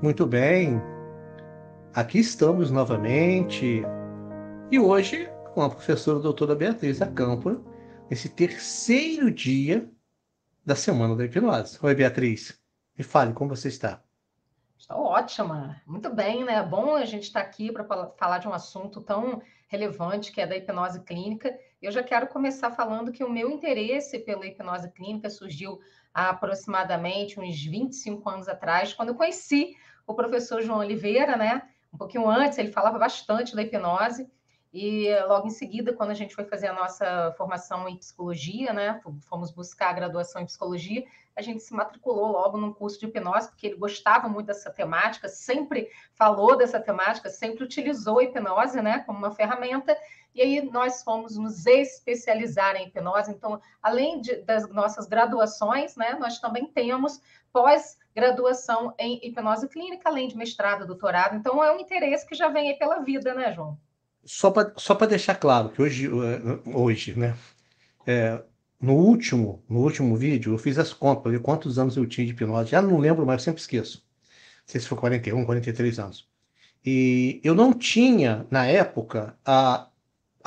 Muito bem, aqui estamos novamente e hoje com a professora doutora Beatriz Acampo, nesse terceiro dia da Semana da Hipnose. Oi, Beatriz, me fale como você está. Estou ótima, muito bem, né? Bom a gente estar aqui para falar de um assunto tão relevante que é da hipnose clínica. Eu já quero começar falando que o meu interesse pela hipnose clínica surgiu há aproximadamente uns 25 anos atrás, quando eu conheci o professor João Oliveira, né? Um pouquinho antes, ele falava bastante da hipnose. E logo em seguida, quando a gente foi fazer a nossa formação em psicologia, né? Fomos buscar a graduação em psicologia, a gente se matriculou logo num curso de hipnose, porque ele gostava muito dessa temática, sempre falou dessa temática, sempre utilizou a hipnose, né, como uma ferramenta, e aí nós fomos nos especializar em hipnose. Então, além das nossas graduações, né, nós também temos pós-graduação em hipnose clínica, além de mestrado, doutorado. Então, é um interesse que já vem aí pela vida, né, João? Só para deixar claro que hoje, né, no último vídeo eu fiz as contas para ver quantos anos eu tinha de hipnose. Já não lembro mais, eu sempre esqueço. Não sei se foi 41, 43 anos. E eu não tinha, na época, a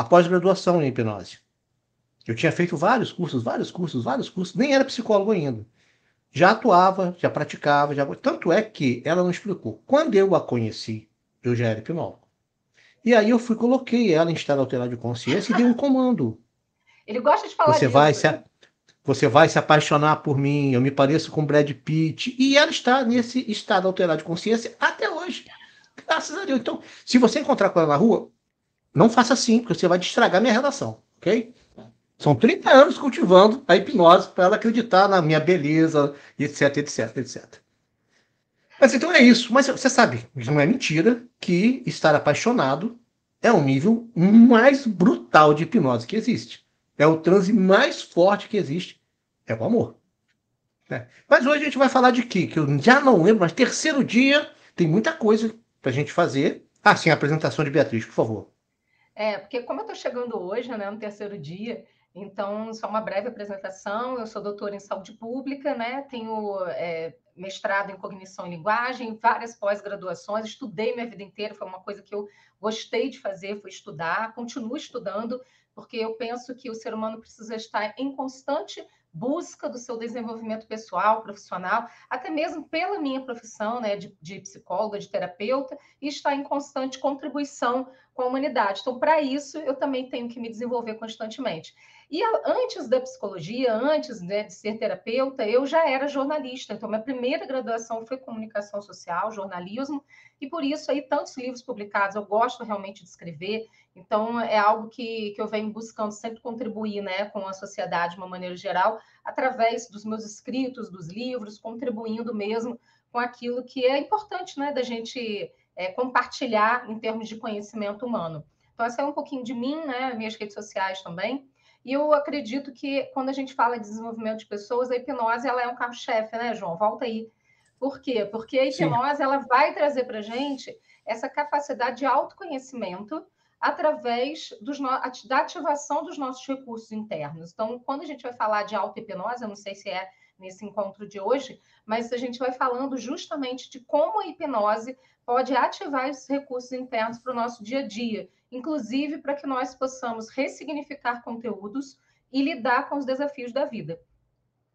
pós-graduação em hipnose. Eu tinha feito vários cursos, nem era psicólogo ainda. Já atuava, já praticava, já... tanto é que ela não explicou. Quando eu a conheci, eu já era hipnólogo. E aí eu fui, coloquei ela em estado alterado de consciência e dei um comando. Ele gosta de falar Você vai disso. se, você vai se apaixonar por mim, eu me pareço com Brad Pitt. E ela está nesse estado alterado de consciência até hoje. Graças a Deus. Então, se você encontrar com ela na rua, não faça assim, porque você vai estragar minha relação, ok? São 30 anos cultivando a hipnose para ela acreditar na minha beleza, etc, etc, etc. Mas então é isso. Mas você sabe, não é mentira que estar apaixonado é o nível mais brutal de hipnose que existe. É o transe mais forte que existe. É o amor. Né? Mas hoje a gente vai falar de quê? Que eu já não lembro, mas terceiro dia tem muita coisa para a gente fazer. Ah, sim, a apresentação de Beatriz, por favor. Porque como eu estou chegando hoje, né, no terceiro dia, então só uma breve apresentação. Eu sou doutora em saúde pública, né? Tenho mestrado em cognição e linguagem, várias pós-graduações, estudei minha vida inteira, foi uma coisa que eu gostei de fazer, foi estudar, continuo estudando, porque eu penso que o ser humano precisa estar em constante busca do seu desenvolvimento pessoal, profissional, até mesmo pela minha profissão, né, de psicóloga, de terapeuta, e estar em constante contribuição com a humanidade. Então, para isso, eu também tenho que me desenvolver constantemente. E antes da psicologia, antes, né, de ser terapeuta, eu já era jornalista. Então, minha primeira graduação foi comunicação social, jornalismo, e por isso aí tantos livros publicados. Eu gosto realmente de escrever, então é algo que eu venho buscando sempre contribuir, né, com a sociedade de uma maneira geral, através dos meus escritos, dos livros, contribuindo mesmo com aquilo que é importante, né, da gente compartilhar em termos de conhecimento humano. Então, essa é um pouquinho de mim, né? Minhas redes sociais também. E eu acredito que quando a gente fala de desenvolvimento de pessoas, a hipnose ela é um carro-chefe, né, João? Volta aí. Por quê? Porque a Sim. hipnose ela vai trazer para a gente essa capacidade de autoconhecimento através da ativação dos nossos recursos internos. Então, quando a gente vai falar de auto-hipnose, eu não sei se é nesse encontro de hoje, mas a gente vai falando justamente de como a hipnose pode ativar esses recursos internos para o nosso dia a dia, inclusive para que nós possamos ressignificar conteúdos e lidar com os desafios da vida.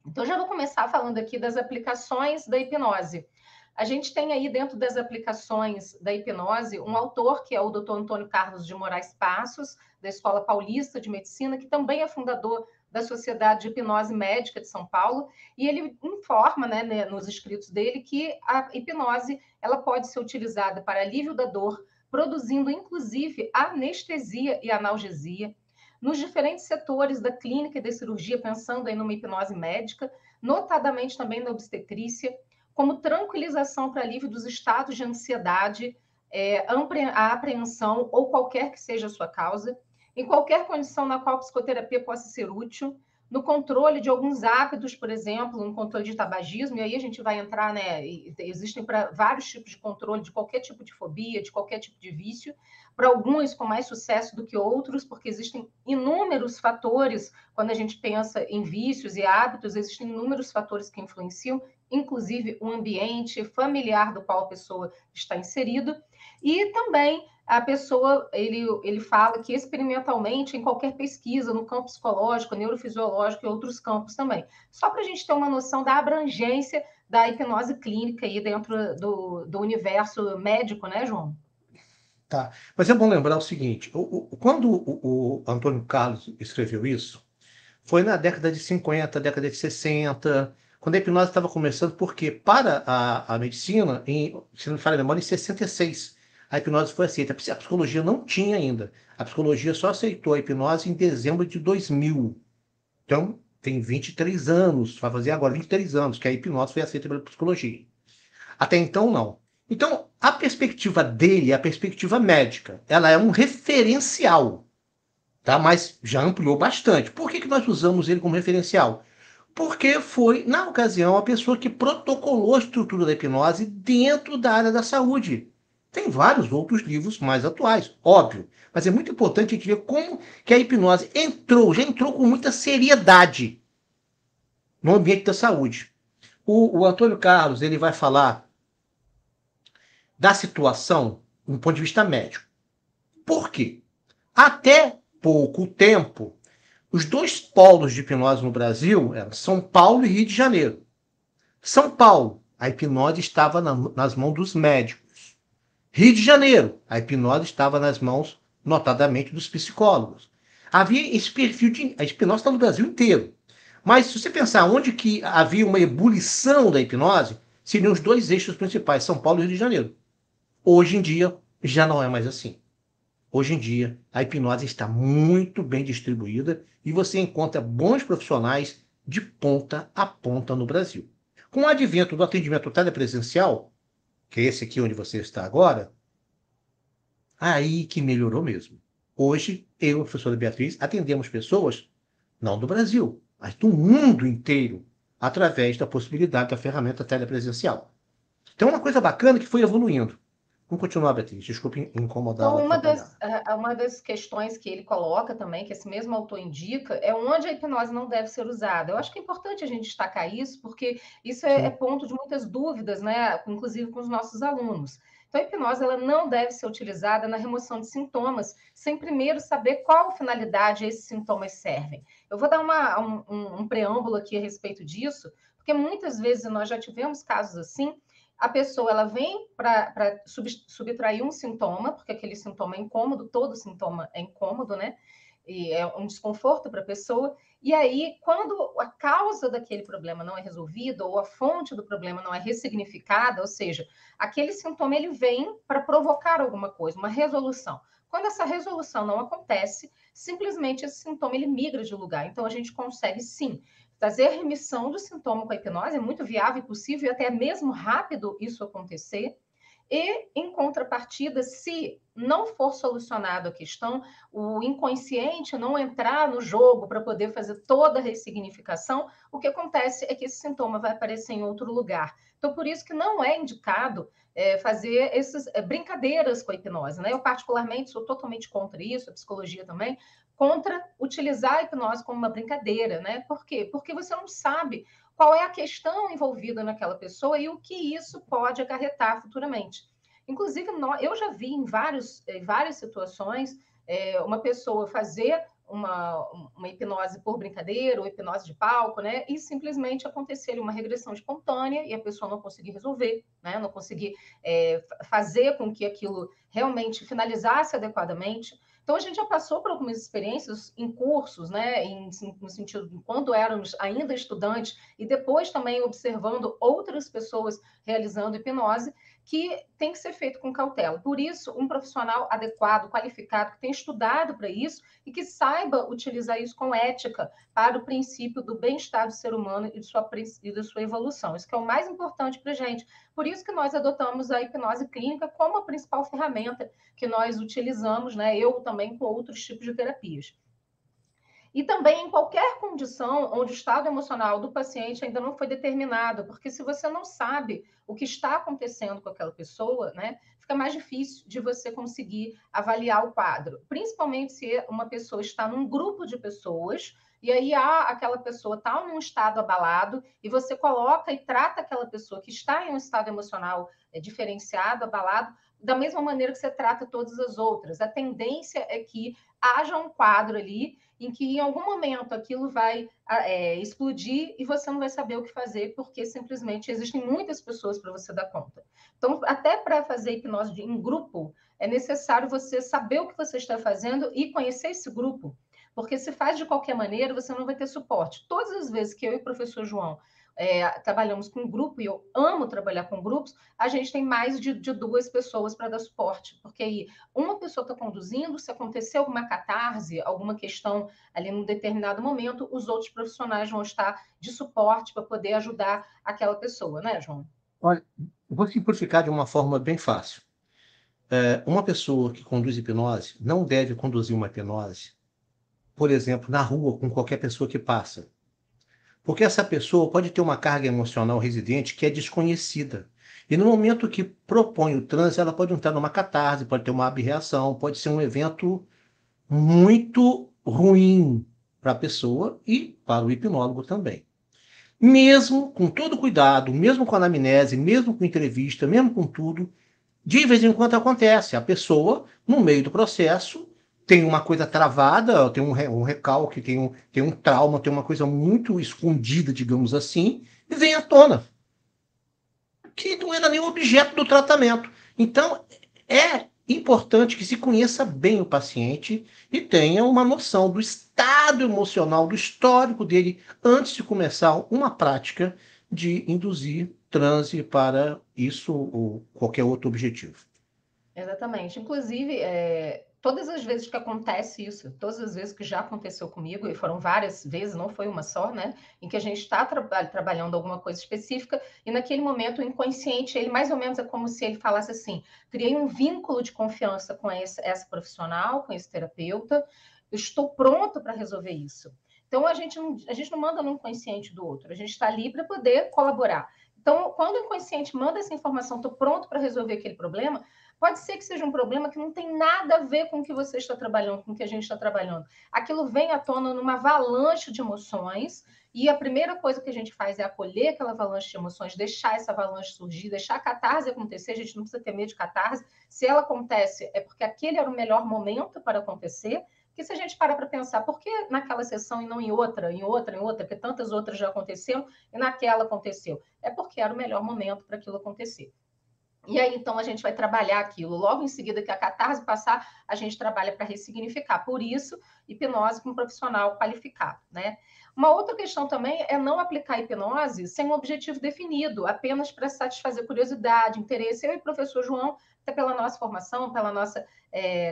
Então, já vou começar falando aqui das aplicações da hipnose. A gente tem aí dentro das aplicações da hipnose um autor que é o Dr. Antônio Carlos de Moraes Passos, da Escola Paulista de Medicina, que também é fundador da Sociedade de Hipnose Médica de São Paulo, e ele informa, né, nos escritos dele, que a hipnose ela pode ser utilizada para alívio da dor, produzindo inclusive anestesia e analgesia, nos diferentes setores da clínica e da cirurgia, pensando em uma hipnose médica, notadamente também na obstetrícia, como tranquilização para alívio dos estados de ansiedade, a apreensão ou qualquer que seja a sua causa, em qualquer condição na qual a psicoterapia possa ser útil, no controle de alguns hábitos, por exemplo, no controle de tabagismo, e aí a gente vai entrar, né? Existem para vários tipos de controle de qualquer tipo de fobia, de qualquer tipo de vício, para alguns com mais sucesso do que outros, porque existem inúmeros fatores, quando a gente pensa em vícios e hábitos, existem inúmeros fatores que influenciam, inclusive o ambiente familiar do qual a pessoa está inserida, e também a pessoa, ele fala que experimentalmente, em qualquer pesquisa, no campo psicológico, neurofisiológico e outros campos também. Só para a gente ter uma noção da abrangência da hipnose clínica aí dentro do universo médico, né, João? Tá. Mas é bom lembrar o seguinte: quando o Antônio Carlos escreveu isso, foi na década de 50, década de 60, quando a hipnose estava começando, porque para a medicina, se não me falha a memória, em 66, a hipnose foi aceita. A psicologia não tinha ainda. A psicologia só aceitou a hipnose em dezembro de 2000. Então, tem 23 anos, vai fazer agora 23 anos, que a hipnose foi aceita pela psicologia. Até então, não. Então, a perspectiva dele, a perspectiva médica, ela é um referencial, tá? Mas já ampliou bastante. Por que nós usamos ele como referencial? Porque foi, na ocasião, a pessoa que protocolou a estrutura da hipnose dentro da área da saúde. Tem vários outros livros mais atuais, óbvio. Mas é muito importante a gente ver como que a hipnose já entrou com muita seriedade no ambiente da saúde. O Antônio Carlos, ele vai falar da situação do ponto de vista médico. Por quê? Até pouco tempo, os dois polos de hipnose no Brasil eram São Paulo e Rio de Janeiro. São Paulo, a hipnose estava nas mãos dos médicos. Rio de Janeiro, a hipnose estava nas mãos, notadamente, dos psicólogos. Havia esse perfil de... A hipnose está no Brasil inteiro. Mas se você pensar onde que havia uma ebulição da hipnose, seriam os dois eixos principais, São Paulo e Rio de Janeiro. Hoje em dia, já não é mais assim. Hoje em dia, a hipnose está muito bem distribuída e você encontra bons profissionais de ponta a ponta no Brasil. Com o advento do atendimento telepresencial, que é esse aqui onde você está agora, aí que melhorou mesmo. Hoje, eu e a professora Beatriz atendemos pessoas, não do Brasil, mas do mundo inteiro, através da possibilidade da ferramenta telepresencial. Então, é uma coisa bacana que foi evoluindo. Vamos continuar, Beatriz. Desculpe incomodá-la, Então, atrapalhar. uma das questões que ele coloca também, que esse mesmo autor indica, é onde a hipnose não deve ser usada. Eu acho que é importante a gente destacar isso, porque isso é Sim. ponto de muitas dúvidas, né? Inclusive com os nossos alunos. Então, a hipnose ela não deve ser utilizada na remoção de sintomas, sem primeiro saber qual finalidade esses sintomas servem. Eu vou dar um preâmbulo aqui a respeito disso, porque muitas vezes nós já tivemos casos assim, a pessoa ela vem para subtrair um sintoma, porque aquele sintoma é incômodo, todo sintoma é incômodo, né? E é um desconforto para a pessoa. E aí, quando a causa daquele problema não é resolvida, ou a fonte do problema não é ressignificada, ou seja, aquele sintoma ele vem para provocar alguma coisa, uma resolução. Quando essa resolução não acontece, simplesmente esse sintoma ele migra de lugar. Então, a gente consegue sim trazer remissão do sintoma com a hipnose, é muito viável e possível, e até mesmo rápido isso acontecer. E, em contrapartida, se não for solucionado a questão, o inconsciente não entrar no jogo para poder fazer toda a ressignificação, o que acontece é que esse sintoma vai aparecer em outro lugar. Então, por isso que não é indicado fazer essas brincadeiras com a hipnose. Né? Eu, particularmente, sou totalmente contra isso, a psicologia também, contra utilizar a hipnose como uma brincadeira, né? Por quê? Porque você não sabe qual é a questão envolvida naquela pessoa e o que isso pode acarretar futuramente. Inclusive, eu já vi em várias situações uma pessoa fazer uma hipnose por brincadeira ou hipnose de palco, né? E simplesmente acontecer uma regressão espontânea e a pessoa não conseguir resolver, né? Não conseguir fazer com que aquilo realmente finalizasse adequadamente. Então, a gente já passou por algumas experiências em cursos, né, no sentido de quando éramos ainda estudantes, e depois também observando outras pessoas realizando hipnose, que tem que ser feito com cautela. Por isso, um profissional adequado, qualificado, que tenha estudado para isso e que saiba utilizar isso com ética para o princípio do bem-estar do ser humano e da sua evolução. Isso que é o mais importante para a gente. Por isso que nós adotamos a hipnose clínica como a principal ferramenta que nós utilizamos, né? Eu também com outros tipos de terapias. E também em qualquer condição onde o estado emocional do paciente ainda não foi determinado, porque se você não sabe o que está acontecendo com aquela pessoa, né, fica mais difícil de você conseguir avaliar o quadro, principalmente se uma pessoa está num grupo de pessoas E aí aquela pessoa está num estado abalado e você coloca e trata aquela pessoa que está em um estado emocional diferenciado, abalado, da mesma maneira que você trata todas as outras. A tendência é que haja um quadro ali em que em algum momento aquilo vai explodir e você não vai saber o que fazer, porque simplesmente existem muitas pessoas para você dar conta. Então, até para fazer hipnose em grupo, é necessário você saber o que você está fazendo e conhecer esse grupo. Porque se faz de qualquer maneira, você não vai ter suporte. Todas as vezes que eu e o professor João trabalhamos com grupo, e eu amo trabalhar com grupos, a gente tem mais de 2 pessoas para dar suporte, porque aí uma pessoa está conduzindo, se acontecer alguma catarse, alguma questão ali num determinado momento, os outros profissionais vão estar de suporte para poder ajudar aquela pessoa, né, João? Olha, vou simplificar de uma forma bem fácil. Uma pessoa que conduz hipnose não deve conduzir uma hipnose, por exemplo, na rua com qualquer pessoa que passa. Porque essa pessoa pode ter uma carga emocional residente que é desconhecida. E no momento que propõe o transe, ela pode entrar numa catarse, pode ter uma abreação, pode ser um evento muito ruim para a pessoa e para o hipnólogo também. Mesmo com todo cuidado, mesmo com a anamnese, mesmo com entrevista, mesmo com tudo, de vez em quando acontece. A pessoa, no meio do processo, tem uma coisa travada, tem um recalque, tem um trauma, tem uma coisa muito escondida, digamos assim, e vem à tona, que não era nem o objeto do tratamento. Então, é importante que se conheça bem o paciente e tenha uma noção do estado emocional, do histórico dele, antes de começar uma prática de induzir transe para isso ou qualquer outro objetivo. Exatamente. Inclusive, todas as vezes que acontece isso, todas as vezes que já aconteceu comigo, e foram várias vezes, não foi uma só, né? Em que a gente está trabalhando alguma coisa específica, e naquele momento o inconsciente, ele mais ou menos é como se ele falasse assim: criei um vínculo de confiança com essa profissional, com esse terapeuta, eu estou pronto para resolver isso. Então a gente não manda no inconsciente do outro, a gente está ali para poder colaborar. Então, quando o inconsciente manda essa informação, estou pronto para resolver aquele problema, pode ser que seja um problema que não tem nada a ver com o que você está trabalhando, com o que a gente está trabalhando. Aquilo vem à tona numa avalanche de emoções, e a primeira coisa que a gente faz é acolher aquela avalanche de emoções, deixar essa avalanche surgir, deixar a catarse acontecer. A gente não precisa ter medo de catarse. Se ela acontece, é porque aquele era o melhor momento para acontecer. Porque se a gente parar para pensar, por que naquela sessão e não em outra, em outra, em outra, porque tantas outras já aconteceram e naquela aconteceu? É porque era o melhor momento para aquilo acontecer. E aí, então, a gente vai trabalhar aquilo. Logo em seguida que a catarse passar, a gente trabalha para ressignificar. Por isso, hipnose com um profissional qualificado, né? Uma outra questão também é não aplicar hipnose sem um objetivo definido, apenas para satisfazer curiosidade, interesse. Eu e o professor João, até pela nossa formação, pela nossa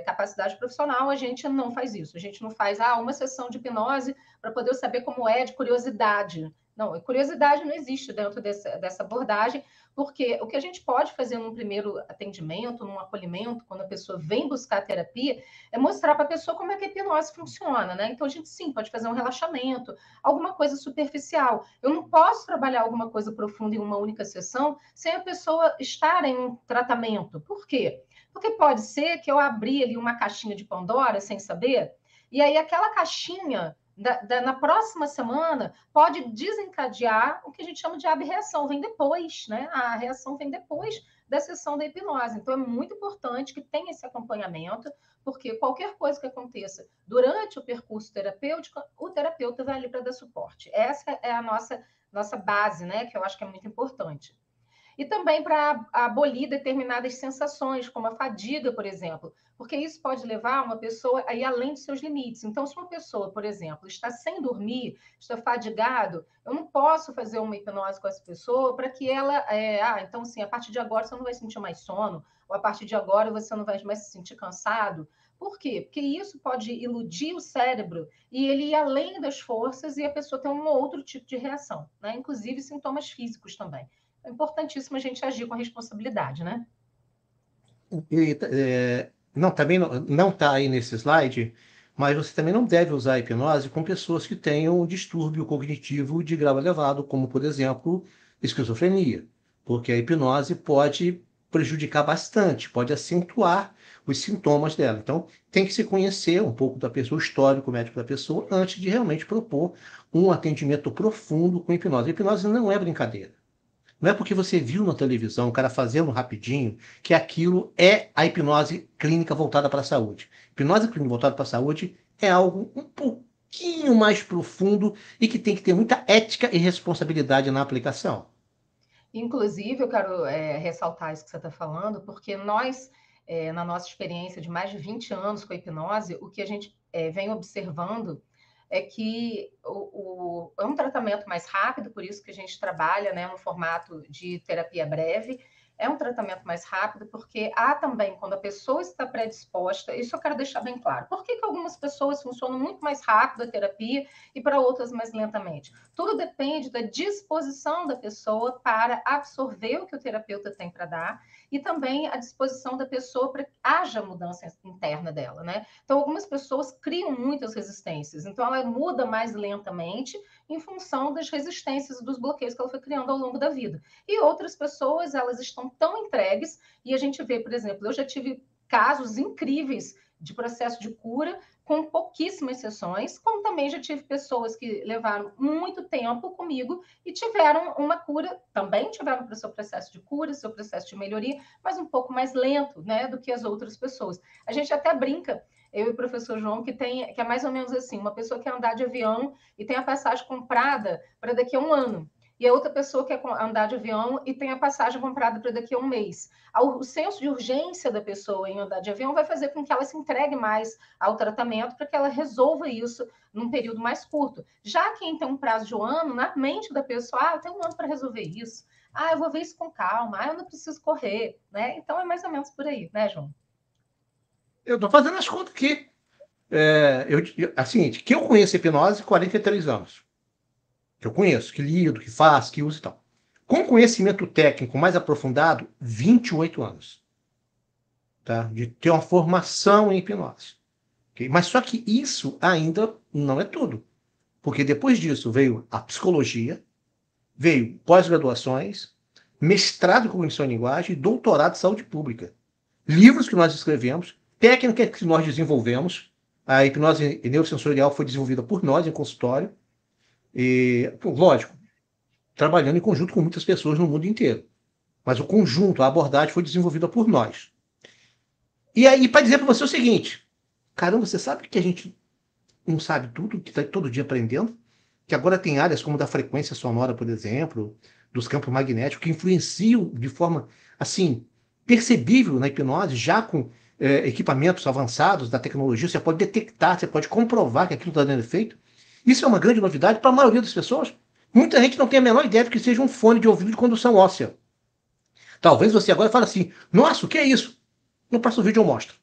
capacidade profissional, a gente não faz isso. A gente não faz uma sessão de hipnose para poder saber como é de curiosidade. Não, curiosidade não existe dentro dessa abordagem, porque o que a gente pode fazer num primeiro atendimento, num acolhimento, quando a pessoa vem buscar terapia, é mostrar para a pessoa como é que a hipnose funciona, né? Então a gente sim pode fazer um relaxamento, alguma coisa superficial. Eu não posso trabalhar alguma coisa profunda em uma única sessão sem a pessoa estar em um tratamento. Por quê? Porque pode ser que eu abri ali uma caixinha de Pandora sem saber, e aí aquela caixinha na próxima semana pode desencadear o que a gente chama de abreação, vem depois, né? A reação vem depois da sessão da hipnose. Então, é muito importante que tenha esse acompanhamento, porque qualquer coisa que aconteça durante o percurso terapêutico, o terapeuta vai ali para dar suporte. Essa é a nossa base, né? Que eu acho que é muito importante. E também para abolir determinadas sensações, como a fadiga, por exemplo, porque isso pode levar uma pessoa a ir além dos seus limites. Então, se uma pessoa, por exemplo, está sem dormir, está fadigado, eu não posso fazer uma hipnose com essa pessoa para que ela, então, assim, a partir de agora você não vai sentir mais sono, ou a partir de agora você não vai mais se sentir cansado. Por quê? Porque isso pode iludir o cérebro e ele ir além das forças e a pessoa ter um outro tipo de reação, né? Inclusive sintomas físicos também. É importantíssimo a gente agir com a responsabilidade, né? Não, também não está aí nesse slide, mas você também não deve usar a hipnose com pessoas que tenham um distúrbio cognitivo de grau elevado, como, por exemplo, esquizofrenia, porque a hipnose pode prejudicar bastante, pode acentuar os sintomas dela. Então, tem que se conhecer um pouco da pessoa, o histórico médico da pessoa, antes de realmente propor um atendimento profundo com hipnose. A hipnose não é brincadeira. Não é porque você viu na televisão o cara fazendo rapidinho que aquilo é a hipnose clínica voltada para a saúde. Hipnose clínica voltada para a saúde é algo um pouquinho mais profundo e que tem que ter muita ética e responsabilidade na aplicação. Inclusive, eu quero ressaltar isso que você está falando, porque nós, na nossa experiência de mais de 20 anos com a hipnose, o que a gente vem observando é que é um tratamento mais rápido, por isso que a gente trabalha, né, no formato de terapia breve. É um tratamento mais rápido, porque há também, quando a pessoa está predisposta, isso eu quero deixar bem claro. Por que algumas pessoas funcionam muito mais rápido a terapia e para outras mais lentamente? Tudo depende da disposição da pessoa para absorver o que o terapeuta tem para dar e também a disposição da pessoa para que haja mudança interna dela, né? Então, algumas pessoas criam muitas resistências, então ela muda mais lentamente em função das resistências e dos bloqueios que ela foi criando ao longo da vida. E outras pessoas, elas estão tão entregues, e a gente vê, por exemplo, eu já tive casos incríveis de processo de cura com pouquíssimas sessões, como também já tive pessoas que levaram muito tempo comigo e tiveram uma cura, também tiveram para o seu processo de cura, seu processo de melhoria, mas um pouco mais lento, né, do que as outras pessoas. A gente até brinca, eu e o professor João, que é mais ou menos assim, uma pessoa quer andar de avião e tem a passagem comprada para daqui a um ano. E a outra pessoa quer andar de avião e tem a passagem comprada para daqui a um mês. O senso de urgência da pessoa em andar de avião vai fazer com que ela se entregue mais ao tratamento para que ela resolva isso num período mais curto. Já quem tem um prazo de um ano, na mente da pessoa, eu tenho um ano para resolver isso. Eu vou ver isso com calma. Eu não preciso correr, né? Então é mais ou menos por aí, né, João? Eu estou fazendo as contas aqui. Assim, que eu conheço hipnose 43 anos. Que eu conheço, que lido, que faço, que uso e tal. Com conhecimento técnico mais aprofundado, 28 anos. Tá? De ter uma formação em hipnose. Okay? Mas só que isso ainda não é tudo. Porque depois disso veio a psicologia, veio pós-graduações, mestrado em cognição e linguagem e doutorado em saúde pública. Livros que nós escrevemos, técnicas que nós desenvolvemos. A hipnose neurosensorial foi desenvolvida por nós em consultório. E, lógico, trabalhando em conjunto com muitas pessoas no mundo inteiro. Mas o conjunto, a abordagem foi desenvolvida por nós. E aí, para dizer para você o seguinte, caramba, você sabe que a gente não sabe tudo, que está todo dia aprendendo? Que agora tem áreas como da frequência sonora, por exemplo, dos campos magnéticos, que influenciam de forma, assim, percebível na hipnose, já com equipamentos avançados da tecnologia, você pode detectar, você pode comprovar que aquilo está dando efeito. Isso é uma grande novidade para a maioria das pessoas. Muita gente não tem a menor ideia de que seja um fone de ouvido de condução óssea. Talvez você agora fale assim, nossa, o que é isso? No próximo vídeo eu mostro.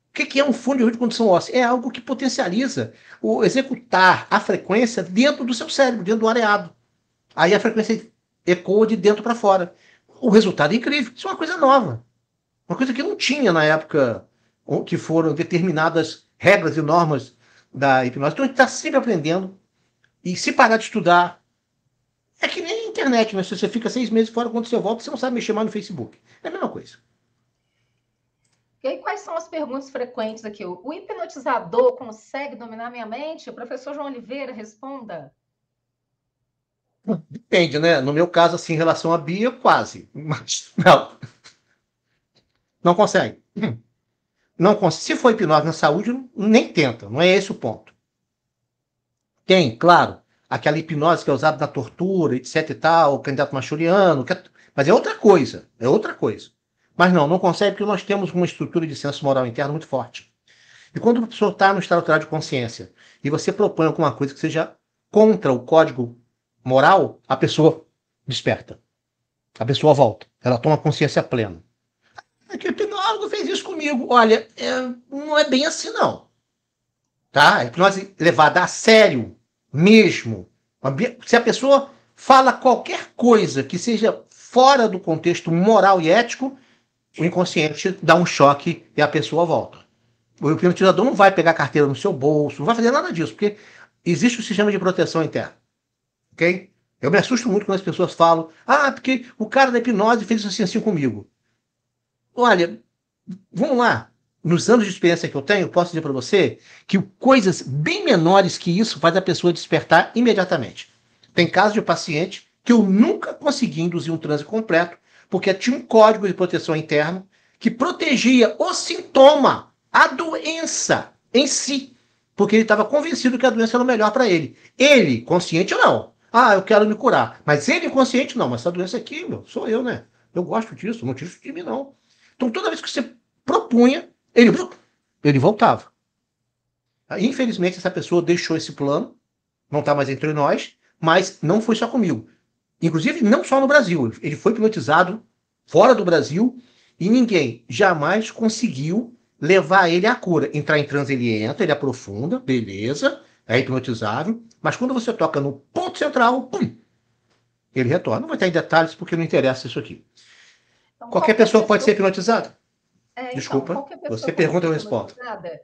O que é um fone de ouvido de condução óssea? É algo que potencializa o executar a frequência dentro do seu cérebro, dentro do areado. Aí a frequência ecoa de dentro para fora. O resultado é incrível. Isso é uma coisa nova. Uma coisa que não tinha na época que foram determinadas regras e normas da hipnose. Então a gente está sempre aprendendo. E se parar de estudar, é que nem a internet, né? Se você fica 6 meses fora, quando você volta, você não sabe mexer mais no Facebook. É a mesma coisa. E aí, quais são as perguntas frequentes aqui? O hipnotizador consegue dominar minha mente? O professor João Oliveira, responda. Depende, né? No meu caso, assim, em relação à Bia, quase. Mas não. Não consegue. Não consegue. Se for hipnose na saúde, nem tenta. Não é esse o ponto. Tem, claro, aquela hipnose que é usada na tortura, etc e tal, o candidato machuriano, mas é outra coisa. É outra coisa. Mas não consegue porque nós temos uma estrutura de senso moral interno muito forte. E quando a pessoa está no estado alterado de consciência e você propõe alguma coisa que seja contra o código moral, a pessoa desperta. A pessoa volta. Ela toma consciência plena. Que o hipnólogo fez isso comigo. Olha, não é bem assim, não. Tá? A hipnose levada a sério, mesmo. Se a pessoa fala qualquer coisa que seja fora do contexto moral e ético, o inconsciente dá um choque e a pessoa volta. O hipnotizador não vai pegar a carteira no seu bolso, não vai fazer nada disso, porque existe o sistema de proteção interna. Ok? Eu me assusto muito quando as pessoas falam, porque o cara da hipnose fez isso assim comigo. Olha, vamos lá. nos anos de experiência que eu tenho, posso dizer para você que coisas bem menores que isso faz a pessoa despertar imediatamente. Tem casos de paciente que eu nunca consegui induzir um transe completo, porque tinha um código de proteção interno que protegia o sintoma, a doença em si, porque ele estava convencido que a doença era o melhor para ele. Ele, consciente ou não. Ah, eu quero me curar. Mas ele, consciente, não. Mas essa doença aqui, meu, sou eu, né? Eu gosto disso, não tiro isso de mim, não. Então, toda vez que você propunha, ele voltava. Infelizmente, essa pessoa deixou esse plano, não está mais entre nós, mas não foi só comigo. Inclusive, não só no Brasil. Ele foi hipnotizado fora do Brasil e ninguém jamais conseguiu levar ele à cura. Entrar em transe, ele entra, ele aprofunda, beleza, é hipnotizável, mas quando você toca no ponto central, pum, ele retorna. Não vai estar em detalhes porque não interessa isso aqui. Então, Qualquer pessoa pode ser hipnotizada? Então, Desculpa, qualquer pessoa você pode pergunta, ser eu respondo. hipnotizada?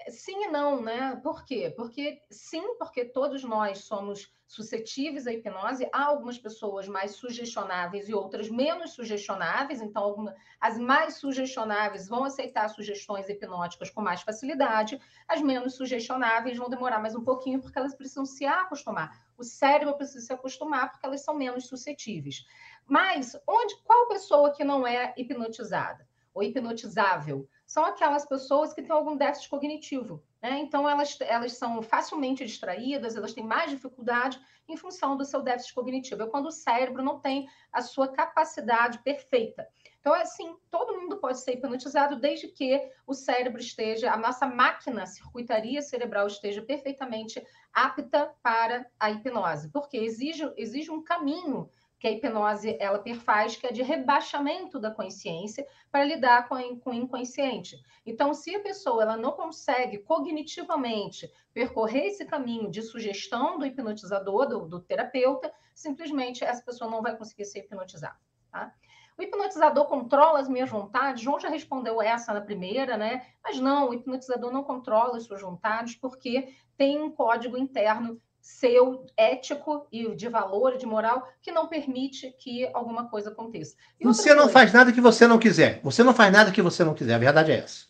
Sim e não, né? Por quê? Porque sim, porque todos nós somos suscetíveis à hipnose. Há algumas pessoas mais sugestionáveis e outras menos sugestionáveis. Então, as mais sugestionáveis vão aceitar sugestões hipnóticas com mais facilidade. As menos sugestionáveis vão demorar mais um pouquinho porque elas precisam se acostumar. O cérebro precisa se acostumar porque elas são menos suscetíveis. Mas qual pessoa que não é hipnotizada ou hipnotizável? São aquelas pessoas que têm algum déficit cognitivo, né? Então, elas são facilmente distraídas, elas têm mais dificuldade em função do seu déficit cognitivo. É quando o cérebro não tem a sua capacidade perfeita. Então, assim, todo mundo pode ser hipnotizado desde que o cérebro esteja, a nossa máquina, a circuitaria cerebral esteja perfeitamente apta para a hipnose, porque exige um caminho que a hipnose ela perfaz, que é de rebaixamento da consciência para lidar com o inconsciente. Então, se a pessoa ela não consegue cognitivamente percorrer esse caminho de sugestão do hipnotizador, do terapeuta, simplesmente essa pessoa não vai conseguir ser hipnotizada. Tá? O hipnotizador controla as minhas vontades? João já respondeu essa na primeira, né? Mas não, o hipnotizador não controla as suas vontades porque tem um código interno seu, ético e de valor, de moral, que não permite que alguma coisa aconteça. E você não faz nada que você não quiser. Você não faz nada que você não quiser. A verdade é essa.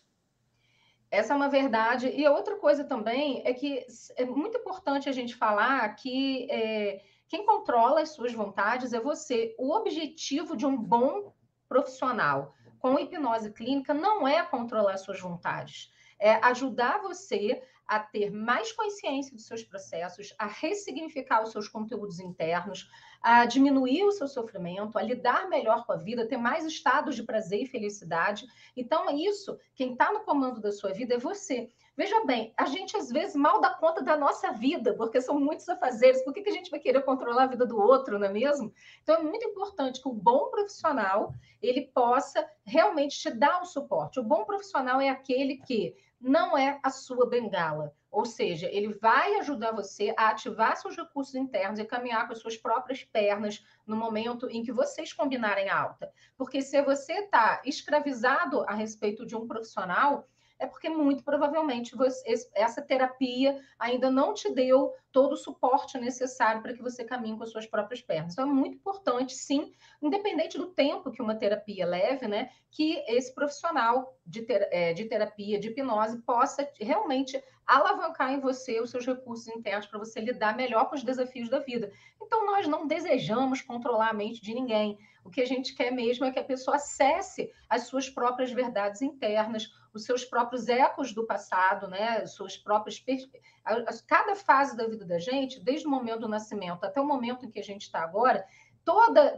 Essa é uma verdade. E a outra coisa também é que é muito importante a gente falar que quem controla as suas vontades é você. O objetivo de um bom profissional com hipnose clínica não é controlar as suas vontades, é ajudar você a ter mais consciência dos seus processos, a ressignificar os seus conteúdos internos, a diminuir o seu sofrimento, a lidar melhor com a vida, ter mais estados de prazer e felicidade. Então, isso, quem está no comando da sua vida é você. Veja bem, a gente às vezes mal dá conta da nossa vida, porque são muitos afazeres. Por que a gente vai querer controlar a vida do outro, não é mesmo? Então, é muito importante que o bom profissional ele possa realmente te dar o suporte. O bom profissional é aquele que não é a sua bengala. Ou seja, ele vai ajudar você a ativar seus recursos internos e caminhar com as suas próprias pernas no momento em que vocês combinarem a alta. Porque se você está escravizado a respeito de um profissional, é porque muito provavelmente essa terapia ainda não te deu todo o suporte necessário para que você caminhe com as suas próprias pernas. Então, é muito importante, sim, independente do tempo que uma terapia leve, né, que esse profissional de terapia, de hipnose, possa realmente alavancar em você os seus recursos internos para você lidar melhor com os desafios da vida. Então, nós não desejamos controlar a mente de ninguém. O que a gente quer mesmo é que a pessoa acesse as suas próprias verdades internas, os seus próprios ecos do passado, né? Suas próprias cada fase da vida da gente, desde o momento do nascimento até o momento em que a gente está agora,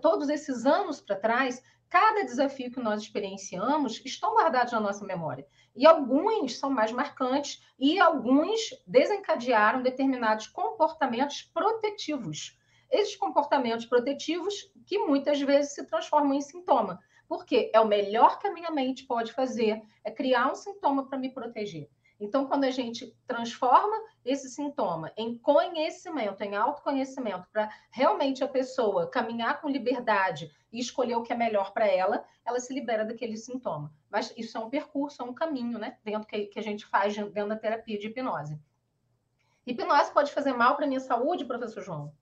todos esses anos para trás, cada desafio que nós experienciamos estão guardados na nossa memória. E alguns são mais marcantes e alguns desencadearam determinados comportamentos protetivos. Esses comportamentos protetivos que muitas vezes se transformam em sintoma. Porque é o melhor que a minha mente pode fazer, é criar um sintoma para me proteger. Então, quando a gente transforma esse sintoma em conhecimento, em autoconhecimento, para realmente a pessoa caminhar com liberdade e escolher o que é melhor para ela, ela se libera daquele sintoma. Mas isso é um percurso, é um caminho, né? Dentro que a gente faz dentro da terapia de hipnose. Hipnose pode fazer mal para a minha saúde, professor João?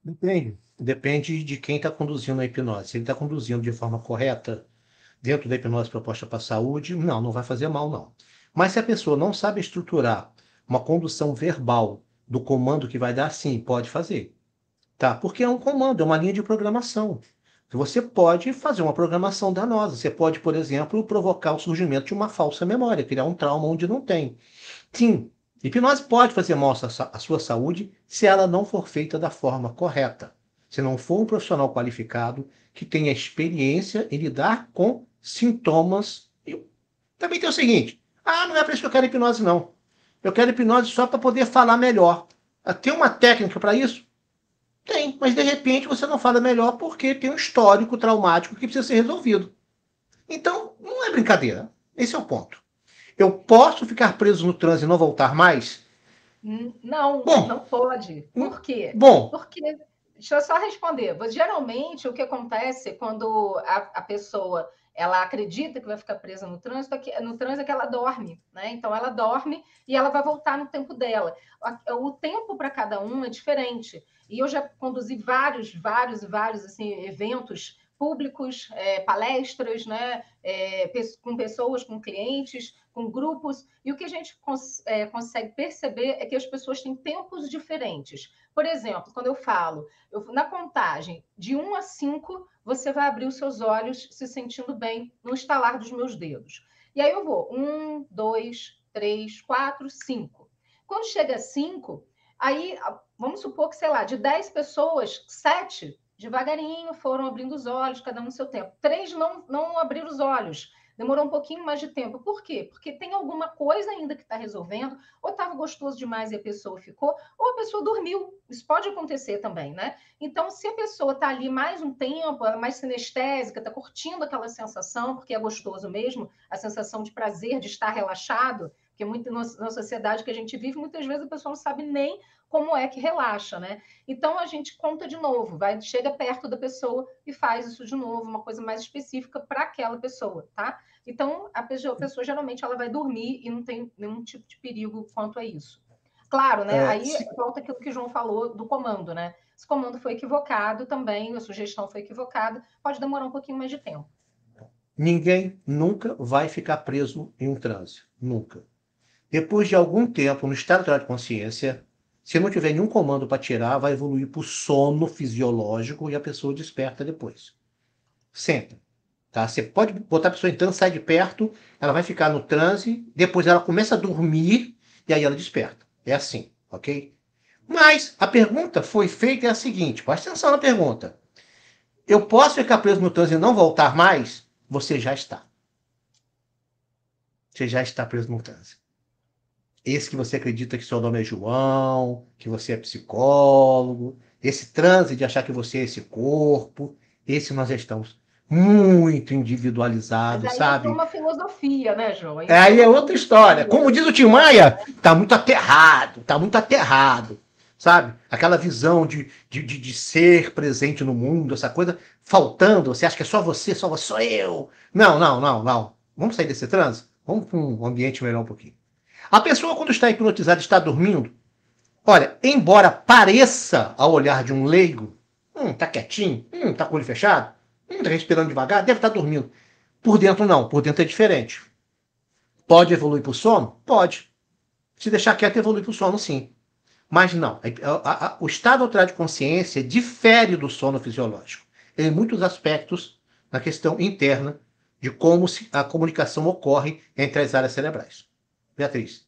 Depende. Depende de quem está conduzindo a hipnose. Se ele está conduzindo de forma correta, dentro da hipnose proposta para a saúde, não vai fazer mal, não. Mas se a pessoa não sabe estruturar uma condução verbal do comando que vai dar, sim, pode fazer. Tá? Porque é um comando, é uma linha de programação. Você pode fazer uma programação danosa. Você pode, por exemplo, provocar o surgimento de uma falsa memória, criar um trauma onde não tem. Sim, hipnose pode fazer mal à sua saúde se ela não for feita da forma correta. Se não for um profissional qualificado que tenha experiência em lidar com sintomas. E também tem o seguinte: não é para isso que eu quero hipnose, não. Eu quero hipnose só para poder falar melhor. Tem uma técnica para isso? Tem, mas de repente você não fala melhor porque tem um histórico traumático que precisa ser resolvido. Então, não é brincadeira. Esse é o ponto. Eu posso ficar preso no transe e não voltar mais? Não, Bom, não pode. Por quê? bom, Porque, deixa eu só responder. Geralmente, o que acontece quando a pessoa ela acredita que vai ficar presa no trânsito, é que ela dorme, né? Então, ela dorme e ela vai voltar no tempo dela. O tempo para cada um é diferente. E eu já conduzi vários assim, eventos públicos, palestras, né? Com pessoas, com clientes, com grupos, e o que a gente consegue perceber é que as pessoas têm tempos diferentes. Por exemplo, quando eu falo, na contagem de 1 a 5, você vai abrir os seus olhos se sentindo bem no estalar dos meus dedos. E aí eu vou 1, 2, 3, 4, 5. Quando chega a 5, aí vamos supor que, sei lá, de 10 pessoas, 7 devagarinho foram abrindo os olhos, cada um no seu tempo. 3 não abriram os olhos. Demorou um pouquinho mais de tempo. Por quê? Porque tem alguma coisa ainda que está resolvendo, ou estava gostoso demais e a pessoa ficou, ou a pessoa dormiu. Isso pode acontecer também, né? Então, se a pessoa está ali mais um tempo, ela é mais sinestésica, está curtindo aquela sensação, porque é gostoso mesmo, a sensação de prazer, de estar relaxado, porque muito na sociedade que a gente vive, muitas vezes a pessoa não sabe nem como é que relaxa, né? Então a gente conta de novo, chega perto da pessoa e faz isso de novo, uma coisa mais específica para aquela pessoa, tá? Então a pessoa geralmente ela vai dormir e não tem nenhum tipo de perigo quanto a isso. Claro, né? Aí volta aquilo que o João falou do comando, né? Se o comando foi equivocado também, a sugestão foi equivocada, pode demorar um pouquinho mais de tempo. Ninguém nunca vai ficar preso em um transe. Nunca. Depois de algum tempo, no estado de consciência, se não tiver nenhum comando para tirar, vai evoluir para o sono fisiológico e a pessoa desperta depois. Sempre. Tá? Você pode botar a pessoa em transe, sai de perto, ela vai ficar no transe, depois ela começa a dormir e aí ela desperta. É assim, ok? Mas a pergunta foi feita é a seguinte, presta atenção na pergunta. Eu posso ficar preso no transe e não voltar mais? Você já está. Você já está preso no transe. Esse que você acredita que seu nome é João, que você é psicólogo, esse transe de achar que você é esse corpo, esse nós já estamos muito Mas individualizados, aí entrou sabe? uma filosofia, né, João? Aí entrou Aí é uma outra história. filosofia. Como diz o Tim Maia, tá muito aterrado, sabe? Aquela visão de ser presente no mundo, essa coisa faltando. Você acha que é só você sou eu. Não. Vamos sair desse transe? Vamos para um ambiente melhor um pouquinho. A pessoa, quando está hipnotizada, está dormindo. Olha, embora pareça ao olhar de um leigo, tá quietinho, tá com o olho fechado, tá respirando devagar, deve estar dormindo. Por dentro não, por dentro é diferente. Pode evoluir para o sono? Pode. Se deixar quieto, evolui para o sono, sim. Mas não. O estado alterado de consciência difere do sono fisiológico. Em muitos aspectos, na questão interna de como a comunicação ocorre entre as áreas cerebrais. Beatriz.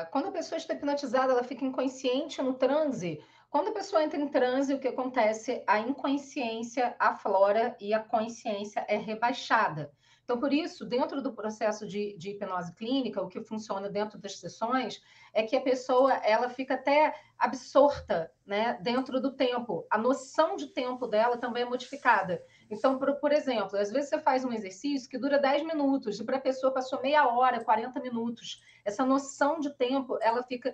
Quando a pessoa está hipnotizada, ela fica inconsciente no transe. Quando a pessoa entra em transe, o que acontece? A inconsciência aflora e a consciência é rebaixada. Então, por isso, dentro do processo de hipnose clínica, o que funciona dentro das sessões é que a pessoa ela fica até absorta, né, dentro do tempo. A noção de tempo dela também é modificada. Então, por exemplo, às vezes você faz um exercício que dura 10 minutos e para a pessoa passou meia hora, 40 minutos. Essa noção de tempo, ela fica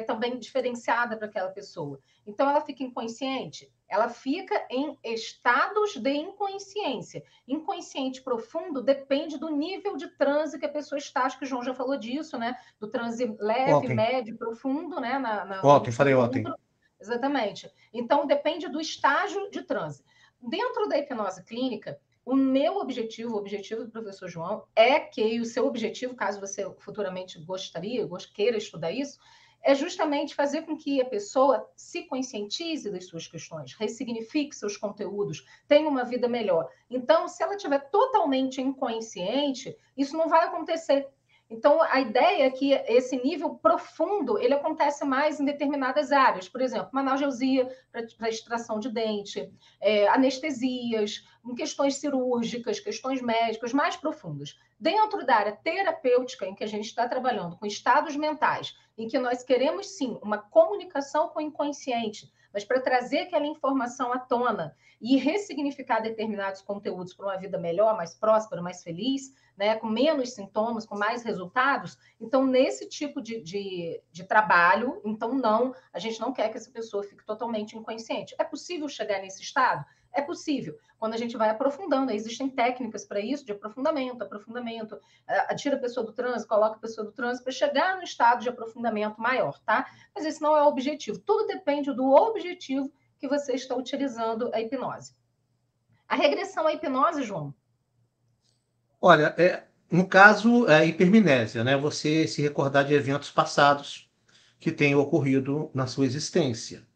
também diferenciada para aquela pessoa. Então, ela fica inconsciente? Ela fica em estados de inconsciência. Inconsciente profundo depende do nível de transe que a pessoa está. Acho que o João já falou disso, né? Do transe leve, Ontem. médio, profundo, né? No Ontem, último falei ontem. encontro. Exatamente. Então, depende do estágio de transe. Dentro da hipnose clínica, O meu objetivo, o objetivo do professor João, é que, e o seu objetivo, caso você futuramente queira estudar isso, é justamente fazer com que a pessoa se conscientize das suas questões, ressignifique seus conteúdos, tenha uma vida melhor. Então, se ela estiver totalmente inconsciente, isso não vai acontecer. Então, a ideia é que esse nível profundo, ele acontece mais em determinadas áreas. Por exemplo, uma analgesia para extração de dente, anestesias, em questões cirúrgicas, questões médicas mais profundas. Dentro da área terapêutica, em que a gente está trabalhando com estados mentais, em que nós queremos, sim, uma comunicação com o inconsciente, mas para trazer aquela informação à tona e ressignificar determinados conteúdos para uma vida melhor, mais próspera, mais feliz, né, com menos sintomas, com mais resultados. Então, nesse tipo de trabalho, então não, a gente não quer que essa pessoa fique totalmente inconsciente. É possível chegar nesse estado? É possível. Quando a gente vai aprofundando, existem técnicas para isso, de aprofundamento, tira a pessoa do trânsito, coloca a pessoa do trânsito para chegar no estado de aprofundamento maior, tá? Mas esse não é o objetivo. Tudo depende do objetivo que você está utilizando a hipnose. A regressão à hipnose, João? Olha, no caso, é hipermnésia, né? Você se recordar de eventos passados que tenham ocorrido na sua existência.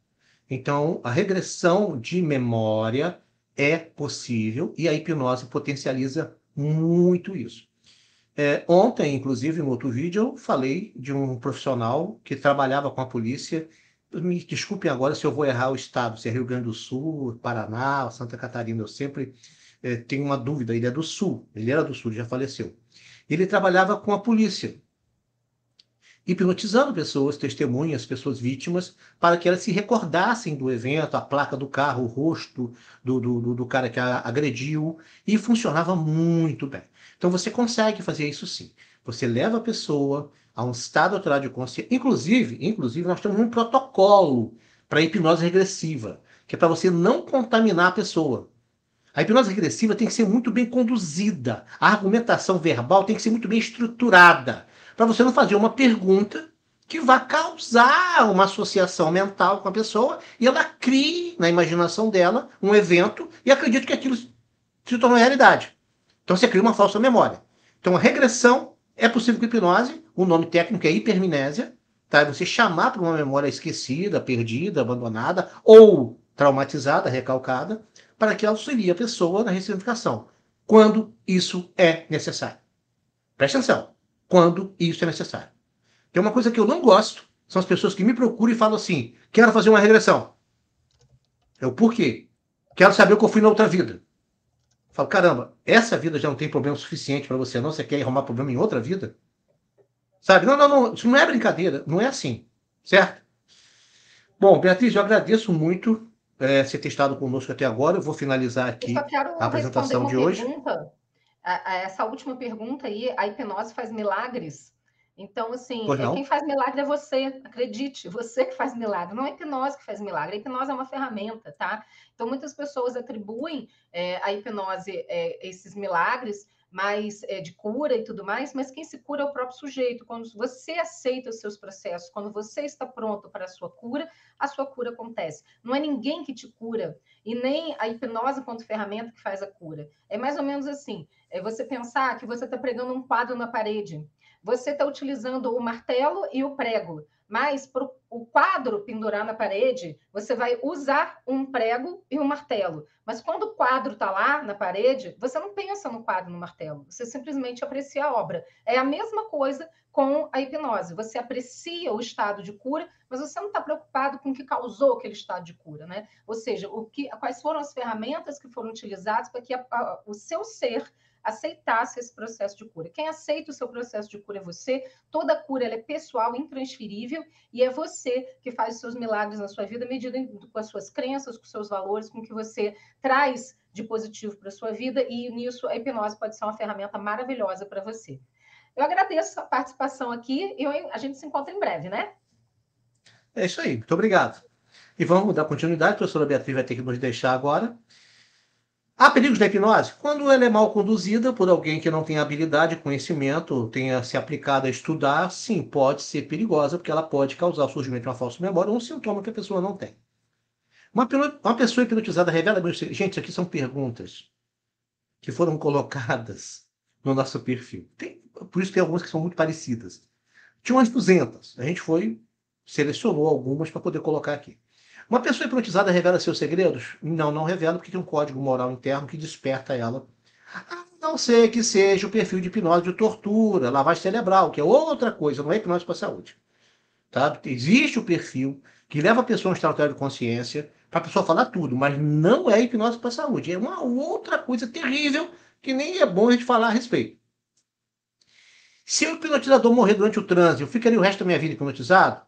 Então, a regressão de memória é possível e a hipnose potencializa muito isso. Ontem, inclusive, no outro vídeo, eu falei de um profissional que trabalhava com a polícia. Me desculpem agora se eu vou errar o estado, se é Rio Grande do Sul, Paraná, Santa Catarina. Eu sempre tenho uma dúvida. Ele é do Sul, ele era do Sul, já faleceu. Ele trabalhava com a polícia, hipnotizando pessoas, testemunhas, pessoas vítimas, para que elas se recordassem do evento, a placa do carro, o rosto do cara que a agrediu, e funcionava muito bem. Então você consegue fazer isso sim. Você leva a pessoa a um estado alterado de consciência. Inclusive, nós temos um protocolo para hipnose regressiva, que é para você não contaminar a pessoa. A hipnose regressiva tem que ser muito bem conduzida. A argumentação verbal tem que ser muito bem estruturada. Para você não fazer uma pergunta que vá causar uma associação mental com a pessoa e ela crie na imaginação dela um evento e acredite que aquilo se tornou realidade. Então você cria uma falsa memória. Então a regressão é possível com hipnose, o nome técnico é hipermnésia, tá? É você chamar para uma memória esquecida, perdida, abandonada ou traumatizada, recalcada, para que auxilie a pessoa na ressignificação, quando isso é necessário. Preste atenção, quando isso é necessário. Tem uma coisa que eu não gosto, são as pessoas que me procuram e falam assim, quero fazer uma regressão. Eu, por quê? Quero saber o que eu fui na outra vida. Eu falo, caramba, essa vida já não tem problema suficiente para você não? Você quer arrumar problema em outra vida? Sabe? Não, isso não é brincadeira, não é assim, certo? Bom, Beatriz, eu agradeço muito você ter estado conosco até agora. Eu vou finalizar Eu só aqui a quero responder apresentação uma de hoje. pergunta. Essa última pergunta aí, a hipnose faz milagres? Então, assim, Pois quem não? faz milagre é você, acredite, você que faz milagre, não é a hipnose que faz milagre, a hipnose é uma ferramenta, tá? Então, muitas pessoas atribuem a hipnose esses milagres, mas de cura e tudo mais, mas quem se cura é o próprio sujeito. Quando você aceita os seus processos, quando você está pronto para a sua cura acontece. Não é ninguém que te cura, e nem a hipnose quanto ferramenta que faz a cura. É mais ou menos assim, é você pensar que você está pregando um quadro na parede. Você está utilizando o martelo e o prego, mas para o quadro pendurar na parede, você vai usar um prego e um martelo. Mas quando o quadro está lá na parede, você não pensa no quadro e no martelo, você simplesmente aprecia a obra. É a mesma coisa com a hipnose. Você aprecia o estado de cura, mas você não está preocupado com o que causou aquele estado de cura, né? Ou seja, quais foram as ferramentas que foram utilizadas para que o seu ser aceitasse esse processo de cura. Quem aceita o seu processo de cura é você. Toda cura ela é pessoal, intransferível, e é você que faz os seus milagres na sua vida, medida com as suas crenças, com os seus valores, com o que você traz de positivo para a sua vida, e nisso a hipnose pode ser uma ferramenta maravilhosa para você. Eu agradeço a participação aqui e a gente se encontra em breve, né? É isso aí, muito obrigado. E vamos dar continuidade, a professora Beatriz vai ter que nos deixar agora. Há perigos da hipnose? Quando ela é mal conduzida por alguém que não tem habilidade, conhecimento, tenha se aplicado a estudar, sim, pode ser perigosa, porque ela pode causar o surgimento de uma falsa memória ou um sintoma que a pessoa não tem. Uma pessoa hipnotizada revela... Gente, isso aqui são perguntas. que foram colocadas no nosso perfil. Por isso tem algumas que são muito parecidas. Tinha umas 200. A gente selecionou algumas para poder colocar aqui. Uma pessoa hipnotizada revela seus segredos? Não, não revela, porque tem um código moral interno que desperta ela. A não ser que seja o perfil de hipnose de tortura, lavagem cerebral, que é outra coisa, não é hipnose para a saúde. Tá? Existe o perfil que leva a pessoa a um estado alterado de consciência para a pessoa falar tudo, mas não é hipnose para a saúde. É uma outra coisa terrível que nem é bom a gente falar a respeito. Se o hipnotizador morrer durante o transe, eu ficaria o resto da minha vida hipnotizado?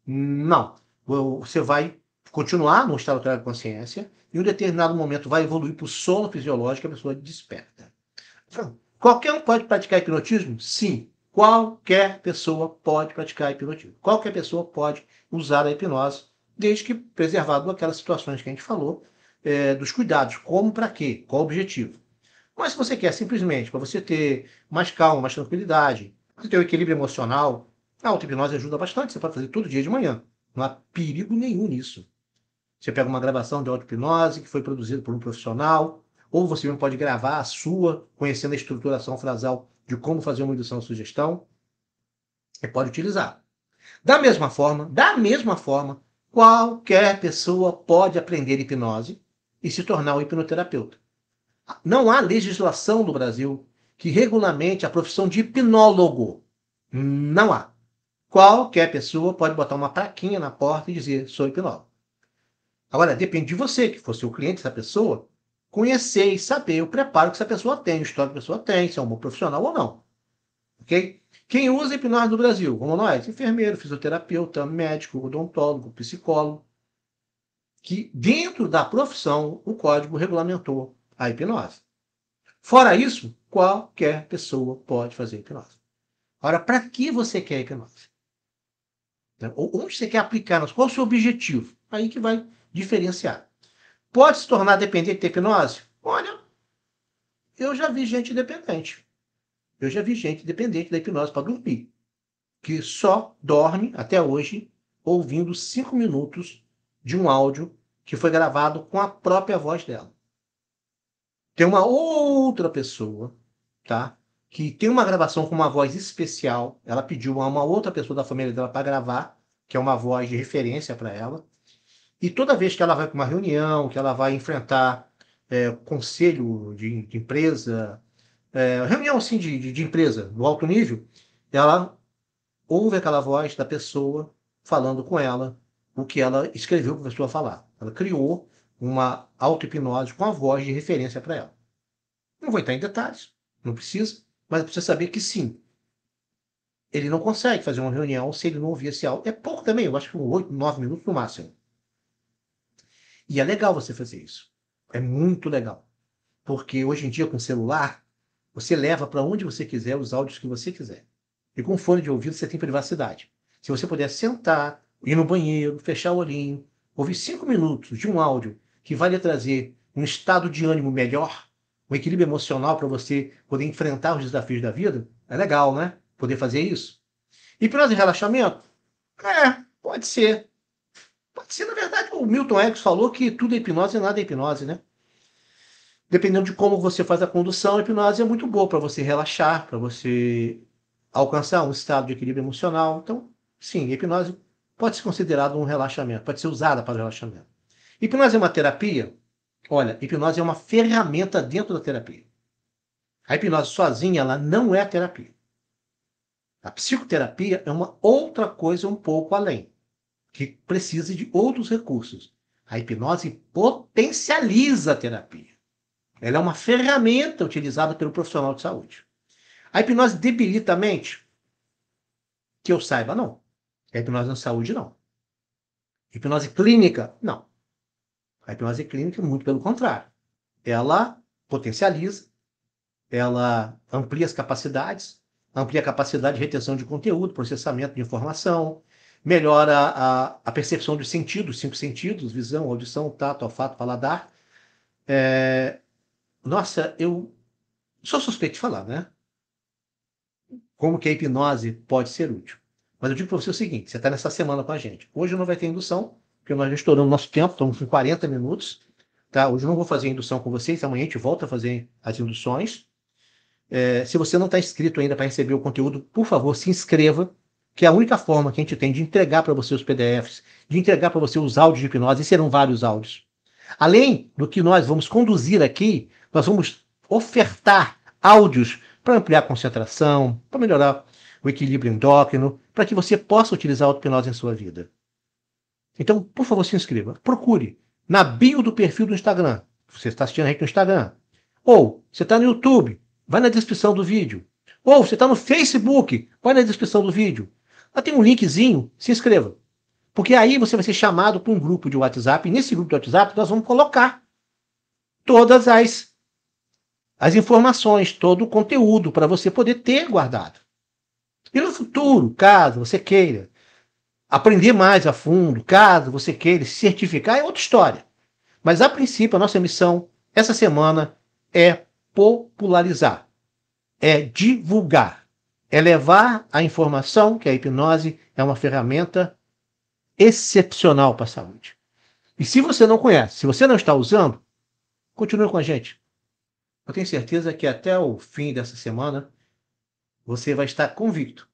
Não. Você vai continuar no estado alterado de consciência e em um determinado momento vai evoluir para o sono fisiológico e a pessoa desperta. Qualquer um pode praticar hipnotismo? Sim. Qualquer pessoa pode praticar hipnotismo. Qualquer pessoa pode usar a hipnose, desde que preservado aquelas situações que a gente falou, dos cuidados. Como, para quê? Qual o objetivo? Mas se você quer simplesmente para você ter mais calma, mais tranquilidade, você ter um equilíbrio emocional, a auto-hipnose ajuda bastante. Você pode fazer todo dia de manhã. Não há perigo nenhum nisso. Você pega uma gravação de auto-hipnose que foi produzida por um profissional, ou você mesmo pode gravar a sua, conhecendo a estruturação frasal de como fazer uma indução à sugestão, e pode utilizar. Da mesma forma, qualquer pessoa pode aprender hipnose e se tornar um hipnoterapeuta. Não há legislação no Brasil que regulamente a profissão de hipnólogo. Não há. Qualquer pessoa pode botar uma plaquinha na porta e dizer, sou hipnólogo. Agora, depende de você, que fosse o cliente dessa pessoa, conhecer e saber o preparo que essa pessoa tem, o histórico que a pessoa tem, se é um bom profissional ou não. Ok? Quem usa hipnose no Brasil, como nós? Enfermeiro, fisioterapeuta, médico, odontólogo, psicólogo. Que dentro da profissão, o código regulamentou a hipnose. Fora isso, qualquer pessoa pode fazer hipnose. Agora, para que você quer hipnose? Onde você quer aplicar? Qual é o seu objetivo? Aí que vai diferenciar. Pode se tornar dependente da hipnose? Olha, eu já vi gente dependente. Eu já vi gente dependente da hipnose para dormir, que só dorme, até hoje, ouvindo 5 minutos de um áudio que foi gravado com a própria voz dela. Tem uma outra pessoa, tá? Que tem uma gravação com uma voz especial. Ela pediu a uma outra pessoa da família dela para gravar, que é uma voz de referência para ela. E toda vez que ela vai para uma reunião, que ela vai enfrentar conselho de empresa, reunião assim de empresa, no alto nível, ela ouve aquela voz da pessoa falando com ela o que ela escreveu para a pessoa falar. Ela criou uma auto-hipnose com a voz de referência para ela. Não vou entrar em detalhes, não precisa, mas precisa saber que sim, ele não consegue fazer uma reunião se ele não ouvir esse áudio. É pouco também, eu acho que 8, 9 minutos no máximo. E é legal você fazer isso. É muito legal. Porque hoje em dia, com celular, você leva para onde você quiser os áudios que você quiser. E com fone de ouvido você tem privacidade. Se você puder sentar, ir no banheiro, fechar o olhinho, ouvir 5 minutos de um áudio que vai lhe trazer um estado de ânimo melhor, um equilíbrio emocional para você poder enfrentar os desafios da vida, é legal, né? Poder fazer isso. Hipnose e relaxamento? Pode ser. Pode ser, na verdade, o Milton Erickson falou que tudo é hipnose e nada é hipnose, né? Dependendo de como você faz a condução, a hipnose é muito boa para você relaxar, para você alcançar um estado de equilíbrio emocional. Então, sim, a hipnose pode ser considerada um relaxamento, pode ser usada para relaxamento. Hipnose é uma terapia? Olha, hipnose é uma ferramenta dentro da terapia. A hipnose sozinha, ela não é a terapia. A psicoterapia é uma outra coisa um pouco além, que precisa de outros recursos. A hipnose potencializa a terapia. Ela é uma ferramenta utilizada pelo profissional de saúde. A hipnose debilita a mente? Que eu saiba, não. A hipnose na saúde, não. Hipnose clínica? Não. A hipnose clínica, muito pelo contrário. Ela potencializa, ela amplia as capacidades, amplia a capacidade de retenção de conteúdo, processamento de informação, melhora a percepção dos sentidos, 5 sentidos, visão, audição, tato, olfato, paladar. Nossa, eu sou suspeito de falar, né? Como que a hipnose pode ser útil. Mas eu digo para você o seguinte, você está nessa semana com a gente. Hoje não vai ter indução, porque nós já estouramos nosso tempo, estamos com 40 minutos. tá? Hoje eu não vou fazer indução com vocês, amanhã a gente volta a fazer as induções. Se você não está inscrito ainda para receber o conteúdo, por favor, se inscreva, que é a única forma que a gente tem de entregar para você os PDFs, de entregar para você os áudios de hipnose, e serão vários áudios. Além do que nós vamos conduzir aqui, nós vamos ofertar áudios para ampliar a concentração, para melhorar o equilíbrio endócrino, para que você possa utilizar a auto-hipnose em sua vida. Então, por favor, se inscreva. Procure na bio do perfil do Instagram. Você está assistindo a gente no Instagram. Ou você está no YouTube, vai na descrição do vídeo. Ou você está no Facebook, vai na descrição do vídeo. Lá tem um linkzinho, se inscreva. Porque aí você vai ser chamado para um grupo de WhatsApp. E nesse grupo de WhatsApp nós vamos colocar todas as informações, todo o conteúdo para você poder ter guardado. E no futuro, caso você queira aprender mais a fundo, caso você queira se certificar, é outra história. Mas, a princípio, a nossa missão essa semana é popularizar, é divulgar, é levar a informação que a hipnose é uma ferramenta excepcional para a saúde. E se você não conhece, se você não está usando, continue com a gente. Eu tenho certeza que até o fim dessa semana você vai estar convicto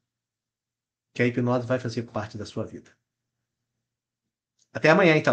que a hipnose vai fazer parte da sua vida. Até amanhã, então.